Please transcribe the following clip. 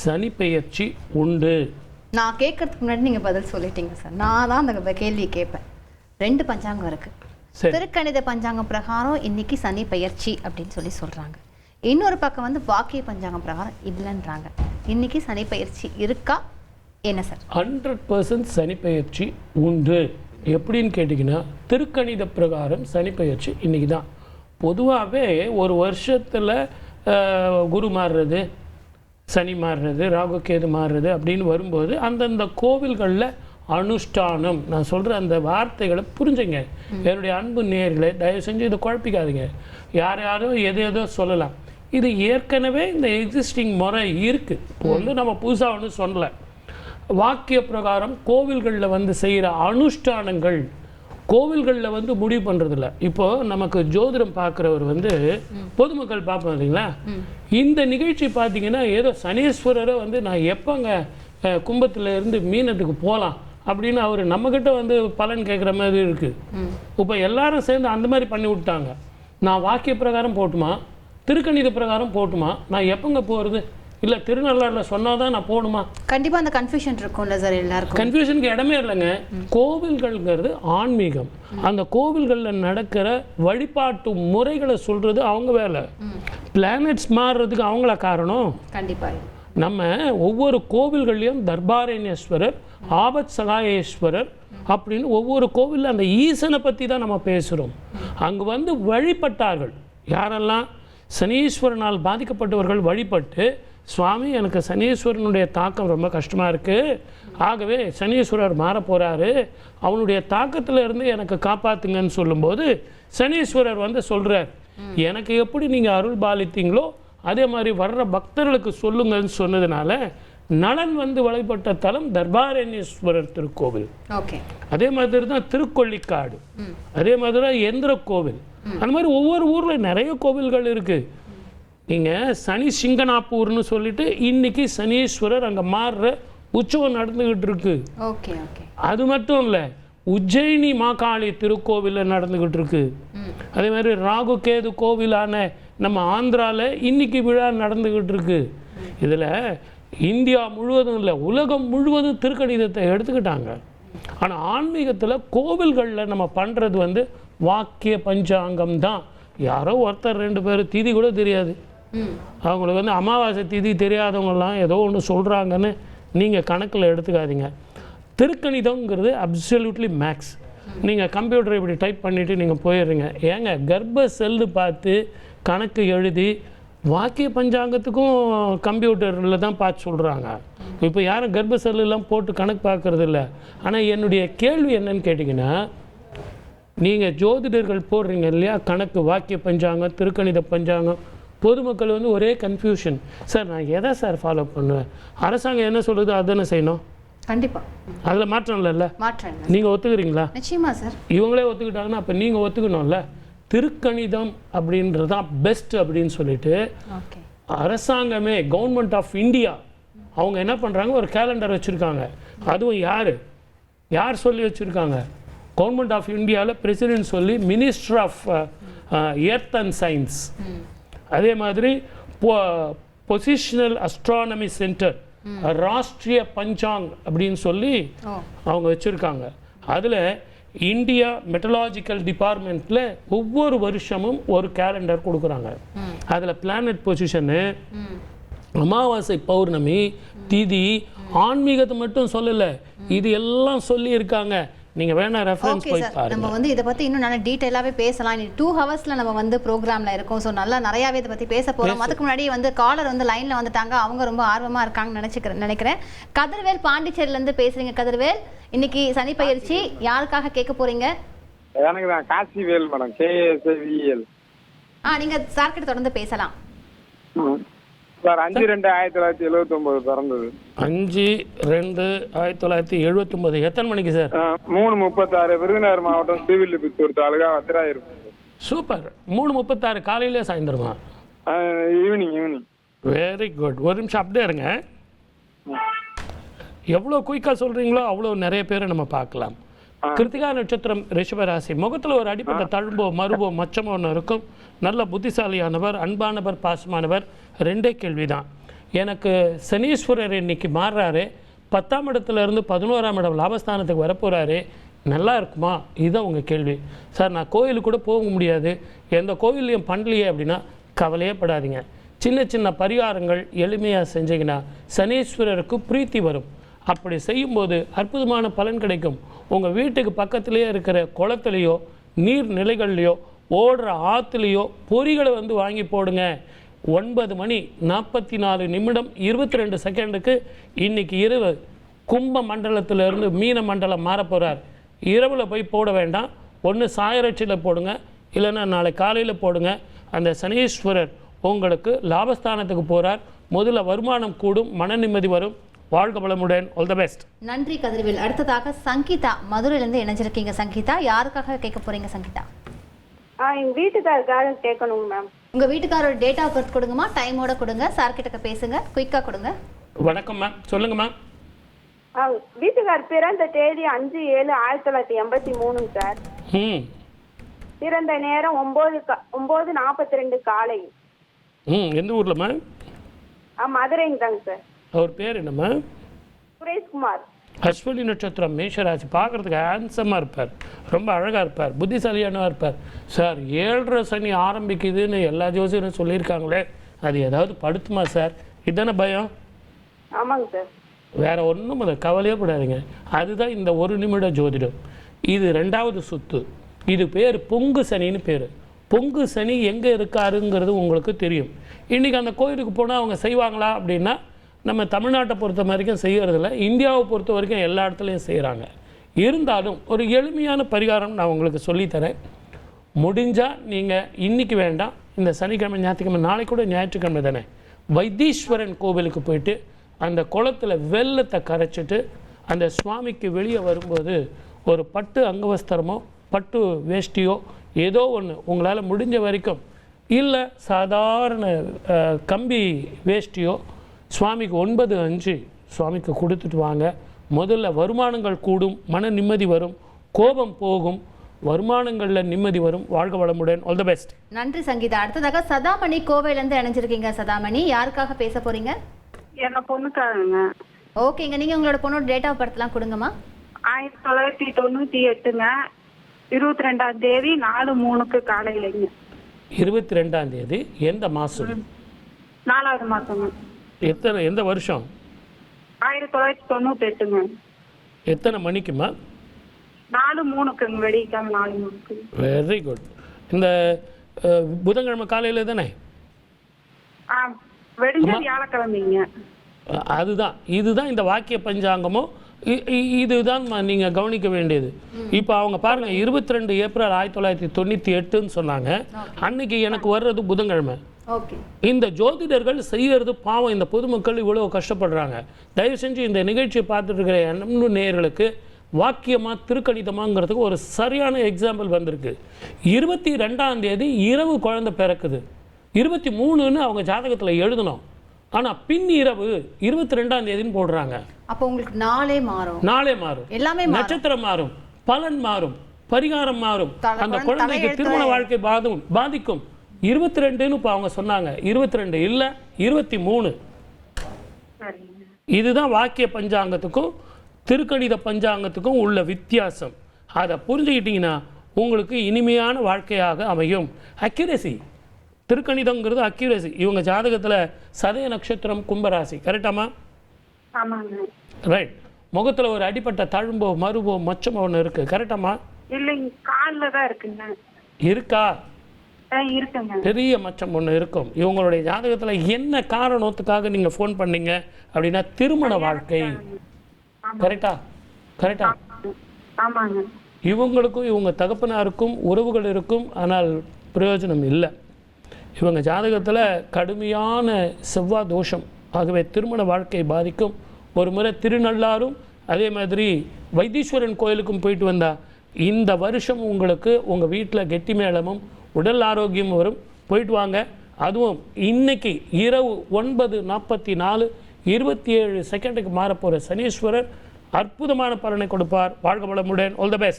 சனி பெயர்ச்சி உண்டு. நான் கேட்கறதுக்கு முன்னாடி நீங்க பதில் சொல்லிட்டீங்க சார். நான் தான் அந்த கேள்வியை கேட்பேன். 2 பஞ்சாங்கம் இருக்கு. திருக்கணித பஞ்சாங்கம் பிரகாரம் இன்னைக்கு சனி பெயர்ச்சி அப்படின்னு சொல்றாங்க. இன்னொரு பக்கம் வந்து வாக்கிய பஞ்சாங்கம் பிரகாரம் இல்லைன்றாங்க. இன்னைக்கு சனி பெயர்ச்சி இருக்கா என்ன சார்? 100% சனி பெயர்ச்சி உண்டு. எப்படின்னு கேட்டிங்கன்னா, திருக்கணித பிரகாரம் சனி பெயர்ச்சி இன்னைக்கு தான். பொதுவாகவே ஒரு வருஷத்தில் குரு மாறுறது, சனி மாறுறது, ராகு கேது மாறுறது அப்படின்னு வரும்போது அந்தந்த கோவில்களில் அனுஷ்டானம், நான் சொல்கிற அந்த வார்த்தைகளை புரிஞ்சுங்க. என்னுடைய அன்பு நேயர்களே, தயவு செஞ்சு இதை குழப்பிக்காதீங்க. யாரும் எதோ சொல்லலாம். இது ஏற்கனவே இந்த எக்ஸிஸ்டிங் முறை இருக்குது. இப்போ வந்து நம்ம புதுசாக ஒன்றும் சொல்லலை. வாக்கிய பிரகாரம் கோவில்களில் வந்து செய்கிற அனுஷ்டானங்கள் கோவில்களில் வந்து முடிவு பண்ணுறதில்ல. இப்போது நமக்கு ஜோதிடம் பார்க்குறவர் வந்து பொதுமக்கள் பார்ப்போம் இல்லைங்களா? இந்த நிகழ்ச்சி பார்த்தீங்கன்னா ஏதோ சனீஸ்வரரை வந்து நான் எப்போங்க கும்பத்தில் இருந்து மீனத்துக்கு போகலாம் அப்படின்னு அவர் நம்மக்கிட்ட வந்து பலன் கேட்குற மாதிரி இருக்குது. இப்போ எல்லாரும் சேர்ந்து அந்த மாதிரி பண்ணி விட்டாங்க. நான் வாக்கிய பிரகாரம் போட்டுமா, திருக்கணித பிரகாரம் போட்டுமா, நான் எப்போங்க போகிறது, இல்லை திருநள்ளாறில் சொன்னால் தான் நான் போகணுமா? கண்டிப்பாக அந்த கன்ஃபியூஷன் இருக்கும்ல சார் எல்லாருக்கும். கன்ஃபியூஷனுக்கு இடமே இல்லைங்க. கோவில்கள்ங்கிறது ஆன்மீகம். அந்த கோவில்களில் நடக்கிற வழிபாட்டு முறைகளை சொல்கிறது அவங்க வேலை. பிளானட்ஸ் மாறுறதுக்கு அவங்கள காரணம். கண்டிப்பாக நம்ம ஒவ்வொரு கோவில்கள்லையும் தர்பாரண்யேஸ்வரர், ஆபத் சகாயேஸ்வரர் அப்படின்னு ஒவ்வொரு கோவிலில் அந்த ஈசனை பற்றி தான் நம்ம பேசுகிறோம். அங்கே வந்து வழிபட்டார்கள் யாரெல்லாம்? சனீஸ்வரனால் பாதிக்கப்பட்டவர்கள் வழிபட்டு, சுவாமி எனக்கு சனீஸ்வரனுடைய தாக்கம் ரொம்ப கஷ்டமாக இருக்குது, ஆகவே சனீஸ்வரர் மாற போகிறாரு, அவனுடைய தாக்கத்தில் இருந்து எனக்கு காப்பாற்றுங்கன்னு சொல்லும்போது சனீஸ்வரர் வந்து சொல்கிறார், எனக்கு எப்படி நீங்கள் அருள் பாலித்தீங்களோ அதே மாதிரி வர்ற பக்தர்களுக்கு சொல்லுங்கன்னு சொன்னதுனால நலன் வந்து வழிபட்ட தலம் தர்பாரண்யேஸ்வரர் திருக்கோவில். அதே மாதிரி தான் திருக்கொள்ளிக்காடு, அதே மாதிரி தான் எந்திர கோவில். அந்த மாதிரி ஒவ்வொரு ஊரில் நிறைய கோவில்கள் இருக்குது. நீங்கள் சனி சிங்கனாப்பூர்னு சொல்லிட்டு இன்னைக்கு சனீஸ்வரர் அங்கே மாறுற உற்சவம் நடந்துக்கிட்டு இருக்கு. அது மட்டும் இல்லை, உஜ்ஜயினி மாகாளி திருக்கோவிலில் நடந்துக்கிட்டு இருக்கு. அதே மாதிரி ராகு கேது கோவிலான நம்ம ஆந்திராவில் இன்னைக்கு விழா நடந்துக்கிட்டு இருக்கு. இதில் இந்தியா முழுவதும் இல்லை, உலகம் முழுவதும் திருக்கணிதத்தை எடுத்துக்கிட்டாங்க. ஆனால் ஆன்மீகத்தில் கோவில்களில் நம்ம பண்ணுறது வந்து வாக்கிய பஞ்சாங்கம் தான். யாரோ ஒருத்தர் 2 பேர் திதி கூட தெரியாது, அவங்களுக்கு வந்து அமாவாசை திதி தெரியாதவங்கலாம் ஏதோ ஒன்று சொல்கிறாங்கன்னு நீங்கள் கணக்கில் எடுத்துக்காதீங்க. திருக்கணிதங்கிறது அப்சல்யூட்லி மேக்ஸ். நீங்கள் கம்ப்யூட்டரை இப்படி டைப் பண்ணிவிட்டு நீங்கள் போயிடுறீங்க. ஏங்க கர்ப்ப செல்லு பார்த்து கணக்கு எழுதி வாக்கிய பஞ்சாங்கத்துக்கும் கம்ப்யூட்டரில் தான் பார்த்து சொல்கிறாங்க. இப்போ யாரும் கர்ப்ப செல்லுலாம் போட்டு கணக்கு பார்க்குறது இல்லை. ஆனால் என்னுடைய கேள்வி என்னன்னு கேட்டிங்கன்னா, நீங்கள் ஜோதிடர்கள் போடுறீங்க இல்லையா கணக்கு, வாக்கிய பஞ்சாங்கம், திருக்கணித பஞ்சாங்கம், பொதுமக்கள் வந்து ஒரே கன்ஃபியூஷன். சார் நான் எதை சார் ஃபாலோ பண்ணுவேன்? அரசாங்கம் என்ன சொல்லுது அதுதானே செய்யணும். கண்டிப்பாக அதில் மாற்றம் இல்லைல்ல? மாற்றம் நீங்கள் ஒத்துக்கிறீங்களா? நிச்சயமா சார். இவங்களே ஒத்துக்கிட்டாங்கன்னா அப்போ நீங்கள் ஒத்துக்கணும்ல. திருக்கணிதம் அப்படின்றது தான் பெஸ்ட் அப்படின்னு சொல்லிட்டு அரசாங்கமே, கவர்மெண்ட் ஆஃப் இந்தியா அவங்க என்ன பண்ணுறாங்க, ஒரு கேலண்டர் வச்சுருக்காங்க. அதுவும் யார் சொல்லி வச்சுருக்காங்க? கவர்மெண்ட் ஆஃப் இந்தியாவில் பிரசிடென்ட் சொல்லி minister of earth and science, அதே மாதிரி positional astronomy centre, Rashtriya Panchang அப்படின்னு சொல்லி அவங்க வச்சுருக்காங்க. அதில் இந்தியா மெட்டலாஜிக்கல் டிபார்ட்மெண்ட்டில் ஒவ்வொரு வருஷமும் ஒரு கேலண்டர் கொடுக்குறாங்க. அதில் பிளானட் பொசிஷனு, அமாவாசை பௌர்ணமி திதி, ஆன்மீகத்தை மட்டும் சொல்லலை, இது எல்லாம் சொல்லியிருக்காங்க. நீங்கள் வேணா ரெஃபரன்ஸ் போய் பாருங்க. நம்ம வந்து இதை பற்றி இன்னும் நல்லா டீட்டெயிலாகவே பேசலாம். 2 ஹவர்ஸில் நம்ம வந்து ப்ரோக்ராமில் இருக்கோம். ஸோ நல்லா நிறையாவே இதை பற்றி பேச போகிறோம். அதுக்கு முன்னாடி வந்து காலர் வந்து லைனில் வந்துட்டாங்க. அவங்க ரொம்ப ஆர்வமாக இருக்காங்கன்னு நினைக்கிறேன். கதிர்வேல் பாண்டிச்சேரியிலேருந்து பேசுகிறீங்க. கதிர்வேல், இன்னைக்கு சனி பயிற்சி யாருக்காக கேட்க போகிறீங்க? எனக்கு தான் காசிவேல் மேடம், KSVL. நீங்கள் சார்கிட்ட தொடர்ந்து பேசலாம் சார். 5/2/1979 பிறந்தது. 5/2/1979. எத்தனை மணிக்கு சார்? 3:36, விருதுநகர் மாவட்டம் ஸ்ரீவில்லிபுத்தூர் தாலுகா வத்திராயூர். சூப்பர். 3:36 காலையிலே சாயந்தரமா? ஈவினிங். Very good. ஒரு நிமிஷம் அப்படியே இருங்க. எவ்வளோ குயிக்காக சொல்கிறீங்களோ அவ்வளோ நிறைய பேரை நம்ம பார்க்கலாம். கிருத்திகா நட்சத்திரம், ரிஷபராசி. முகத்தில் ஒரு அடிப்பட்ட தழும்போ மறுபோ மச்சமோ ஒன்று இருக்கும். நல்ல புத்திசாலியானவர், அன்பானவர், பாசமானவர். 2 கேள்வி தான். எனக்கு சனீஸ்வரர் இன்னைக்கு மாறுறாரு, 10ஆம் இடத்துலேருந்து 11ஆம் இடம் லாபஸ்தானத்துக்கு வரப்போகிறாரு, நல்லா இருக்குமா? இதுதான் உங்கள் கேள்வி. சார் நான் கோயிலுக்கு கூட போக முடியாது, எந்த கோயிலையும் பண்ணலையே அப்படின்னா கவலையே படாதீங்க. சின்ன சின்ன பரிகாரங்கள் எளிமையாக செஞ்சீங்கன்னா சனீஸ்வரருக்கு பிரீத்தி வரும். அப்படி செய்யும்போது அற்புதமான பலன் கிடைக்கும். உங்கள் வீட்டுக்கு பக்கத்துலேயே இருக்கிற குளத்துலேயோ நீர்நிலைகள்லையோ ஓடுற ஆற்றுலையோ பொறிகளை வந்து வாங்கி போடுங்க. 9:44:22 இன்னைக்கு இரவு கும்ப மண்டலத்திலிருந்து மீன மண்டலம் மாற போகிறார். இரவில் போய் போட வேண்டாம், ஒன்று சாயரட்சியில் போடுங்க, இல்லைன்னா நாளை காலையில் போடுங்க. அந்த சனீஸ்வரர் உங்களுக்கு லாபஸ்தானத்துக்கு போகிறார். முதல்ல வருமானம் கூடும், மன நிம்மதி வரும். வாழ்க வளமுடன். All the best. நன்றி கதிர்வேல். அடுத்ததாக சங்கீதா மதுரையிலேருந்து இணைஞ்சிருக்கீங்க. சங்கீதா, யாருக்காக கேட்க போறீங்க சங்கீதா? எங்க வீட்டுக்காரருக்காக கேட்கணும் மேம். உங்க வீட்டுக்காரோட டேட் ஆஃப் பர்த் கொடுங்கம்மா, டைமோட கொடுங்க, சார் கிட்ட பேசுங்க, குயிக்கா கொடுங்க. வணக்கம் மேம், சொல்லுங்க மேம். வீட்டுக்கார் பிறந்த தேதி 5/7/1983 சார். பிறந்த நேரம் 9:42 காலை. எந்த ஊர்ல மேம்? மதுரைங்க தாங்க சார். அவர் பேர் என்னம்மா? சுரேஷ்குமார். அஸ்வினி நட்சத்திரம், மேஷராசி. பார்க்குறதுக்கு ஹேண்ட்ஸமாக இருப்பார், ரொம்ப அழகாக இருப்பார், புத்திசாலியானவா இருப்பார். சார் 7.5 சனி ஆரம்பிக்குதுன்னு எல்லா ஜோசியரும் சொல்லியிருக்காங்களே, அது ஏதாவது படுத்துமா சார்? இதுதானே பயம்? ஆமாங்க சார். வேற ஒன்றும் அதை கவலையே படாதீங்க. அதுதான் இந்த 1 நிமிட ஜோதிடம். இது 2வது சுத்து. இது பேர் பொங்கு சனின்னு பேர். பொங்கு சனி எங்கே இருக்காருங்கிறது உங்களுக்கு தெரியும். இன்றைக்கி அந்த கோயிலுக்கு போனால் அவங்க செய்வாங்களா அப்படின்னா, நம்ம தமிழ்நாட்டை பொறுத்த வரைக்கும் செய்கிறதில்ல, இந்தியாவை பொறுத்த வரைக்கும் எல்லா இடத்துலையும் செய்கிறாங்க. இருந்தாலும் ஒரு எளிமையான பரிகாரம் நான் உங்களுக்கு சொல்லித்தரேன். முடிஞ்சால் நீங்கள் இன்றைக்கி வேண்டாம், இந்த சனிக்கிழமை ஞாயிற்றுக்கிழமை, நாளைக்கு கூட ஞாயிற்றுக்கிழமை தானே, வைத்தீஸ்வரன் கோவிலுக்கு போயிட்டு அந்த குளத்தில் வெள்ளத்தை கரைச்சிட்டு அந்த சுவாமிக்கு வெளியே வரும்போது ஒரு பட்டு அங்கவஸ்திரமோ பட்டு வேஷ்டியோ ஏதோ ஒன்று உங்களால் முடிஞ்ச வரைக்கும், இல்லை சாதாரண கம்பி வேஷ்டியோ சுவாமிக்கு 9/5 சுவாமிக்கு கொடுத்துட்டு வாங்க. முதல்ல வருமானங்கள் கூடும், மன நிம்மதி வரும், கோபம் போகும், வருமானங்களில் நிம்மதி வரும். வாழ்க வளமுடன். All the best. நன்றி சங்கீதா. அடுத்ததாக சதாமணி கோவையிலேருந்து இணைஞ்சிருக்கீங்க. சதாமணி, யாருக்காக பேச போறீங்க? எங்க பொண்ணுக்காரங்க. ஓகேங்க, நீங்க உங்களோட பொண்ணோட டேட் ஆஃப் பர்த்லாம் கொடுங்கம்மா. 1998ங்க 22ஆம் தேதி 4:03 காலையிலங்க. 22ஆம் தேதி எந்த மாதம்? 4வது மாசங்க. எந்த வருஷம்? 1998ங்க. எத்தனை மணிக்குமா? 4:03ங்க, வெடிக்காம 4:03. Very good. இந்த புதன்கிழமை காலையில் தானே? வெடிஞ்ச வியாழக்கிழமைங்க. இதுதான் இந்த வாக்கிய பஞ்சாங்கமோ, இதுதான் நீங்கள் கவனிக்க வேண்டியது. இப்போ அவங்க பாருங்கள், 22 ஏப்ரல் 1998ன்னு சொன்னாங்க. அன்னைக்கு எனக்கு வர்றது புதன்கிழமை. இந்த ஜோதிடர்கள் செய்யறது பாவம். இந்த பொதுமக்கள் இவ்வளோ கஷ்டப்படுறாங்க. தயவு செஞ்சு இந்த நிகழ்ச்சியை பார்த்துட்டு இருக்கிற நம்ம நேயர்களுக்கு வாக்கியமா திருக்கணிதமாங்கிறதுக்கு ஒரு சரியான எக்ஸாம்பிள் வந்திருக்கு. 22ஆம் தேதி இரவு குழந்தை பிறக்குது, 23ன்னு அவங்க ஜாதகத்தில் எழுதணும். ஆனால் பின் இரவு 22ஆம் தேதின்னு போடுறாங்க. அப்போ உங்களுக்கு நாளே மாறும், எல்லாமே நட்சத்திரம் மாறும், பலன் மாறும், பரிகாரம் மாறும், அந்த குழந்தைக்கு திருமண வாழ்க்கை பாதிக்கும். 22ன்னு இப்போ அவங்க சொன்னாங்க, 22 இல்லை 23. இதுதான் வாக்கிய பஞ்சாங்கத்துக்கும் திருக்கணித பஞ்சாங்கத்துக்கும் உள்ள வித்தியாசம். அதை புரிஞ்சுக்கிட்டீங்கன்னா உங்களுக்கு இனிமையான வாழ்க்கையாக அமையும். அக்யூரசி, திருக்கணிதங்கிறது அக்யூரசி. இவங்க ஜாதகத்தில் சதய நட்சத்திரம், கும்பராசி. கரெக்டாமா? ரைட். முகத்தில் ஒரு அடிப்பட்ட தழும்போ மருவோ மச்சமோ ஒன்று இருக்கு. கரெக்டாமா? இல்லைங்க, காலில் தான் இருக்குங்க. இருக்கா? இருக்குங்க. பெரிய மச்சம் ஒன்று இருக்கும். இவங்களுடைய ஜாதகத்தில் என்ன காரணத்துக்காக நீங்கள் ஃபோன் பண்ணீங்க அப்படின்னா திருமண வாழ்க்கை. கரெக்டா? ஆமாங்க. இவங்களுக்கும் இவங்க தகப்பனாருக்கும் உறவுகள் இருக்கும், ஆனால் பிரயோஜனம் இல்லை. இவங்க ஜாதகத்தில் கடுமையான செவ்வாய் தோஷம். ஆகவே திருமண வாழ்க்கை பாதிக்கும். ஒரு முறை திருநள்ளாரும் அதே மாதிரி வைத்தீஸ்வரன் கோயிலுக்கும் போயிட்டு வந்தால் இந்த வருஷம் உங்களுக்கு உங்கள் வீட்டில் கெட்டி மேளமும் உடல் ஆரோக்கியம் வரும். போயிட்டு வாங்க. அதுவும் இன்னைக்கு இரவு 9:44:27 மாறப்போகிற சனீஸ்வரர் அற்புதமான பலனை கொடுப்பார். வாழ்க வளமுடன். All the best.